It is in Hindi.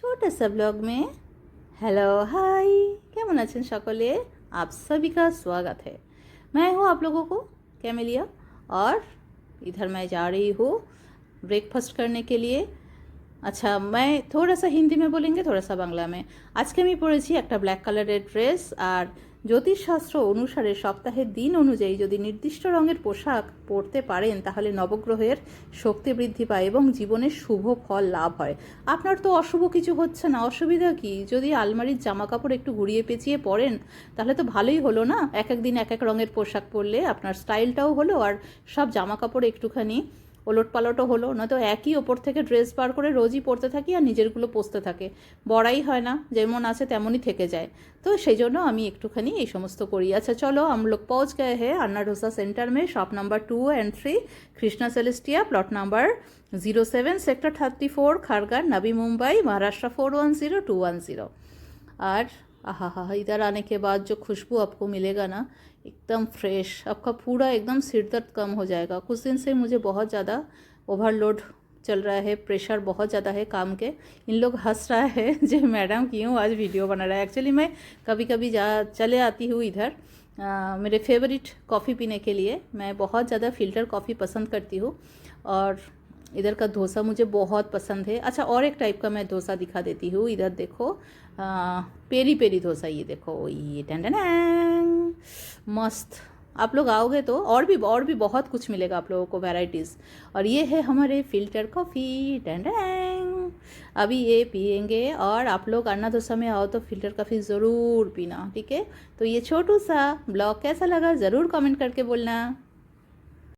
छोटा सा ब्लॉग में हेलो हाय केमन आছেন সকলে आप सभी का स्वागत है। मैं हूँ आप लोगों को कैमेलिया और इधर मैं जा रही हूँ ब्रेकफास्ट करने के लिए। अच्छा, मैं थोड़ा सा हिंदी में बोलेंगे, थोड़ा सा बांग्ला में। आज के আমি পরেছি একটা ব্ল্যাক কালারের ড্রেস আর জ্যোতিষশাস্ত্র অনুসারে সপ্তাহের দিন অনুযায়ী যদি নির্দিষ্ট রঙের পোশাক পরতে পারেন তাহলে নবগ্রহের শক্তি বৃদ্ধি পায় এবং জীবনের শুভ ফল লাভ হয়। আপনার তো অশুভ কিছু হচ্ছে না, অসুবিধা কি? যদি আলমারির জামা কাপড় একটু ঘুরিয়ে পেঁচিয়ে পরেন তাহলে তো ভালোই হলো না। এক এক দিন এক এক রঙের পোশাক পরলে আপনার স্টাইলটাও হলো আর সব জামা কাপড় একটুখানি ওলট পালটও হলো। নয়তো একই ওপর থেকে ড্রেস বার করে রোজই পরতে থাকি আর নিজেরগুলো পরতে থাকে, বড়াই হয় না, যেমন আছে তেমনই থেকে যায়। তো সেই জন্য আমি একটুখানি এই সমস্ত করি। আচ্ছা चलो, हम लोग पहुँच गए हैं अन्ना डोसा सेंटर में, shop number 2 and 3, Krishna Celestia, plot number 07, sector 34, खारगार, Navi Mumbai, Maharashtra 410210। और आहा हा, इधर आने के बाद जो खुशबू आपको मिलेगा ना, एकदम फ्रेश, आपका पूरा एकदम सिर दर्द कम हो जाएगा। कुछ दिन से मुझे बहुत ज़्यादा ओवरलोड चल रहा है, प्रेशर बहुत ज़्यादा है काम के। इन लोग हंस रहा है जो मैडम क्यों आज वीडियो बना रहा है। एक्चुअली मैं कभी कभी चले आती हूँ इधर मेरे फेवरेट कॉफ़ी पीने के लिए। मैं बहुत ज़्यादा फ़िल्टर कॉफ़ी पसंद करती हूँ और इधर का डोसा मुझे बहुत पसंद है। अच्छा, और एक टाइप का मैं डोसा दिखा देती हूँ। इधर देखो, पेरी पेरी डोसा, ये देखो, ये टन टन मस्त। आप लोग आओगे तो और भी बहुत कुछ मिलेगा आप लोगों को, वैराइटीज़। और ये है हमारे फ़िल्टर कॉफ़ी, टन टन। अभी ये पियेंगे और आप लोग अन्ना डोसा में आओ तो फ़िल्टर कॉफ़ी ज़रूर पीना, ठीक है? तो ये छोटू सा ब्लॉग कैसा लगा ज़रूर कमेंट करके बोलना।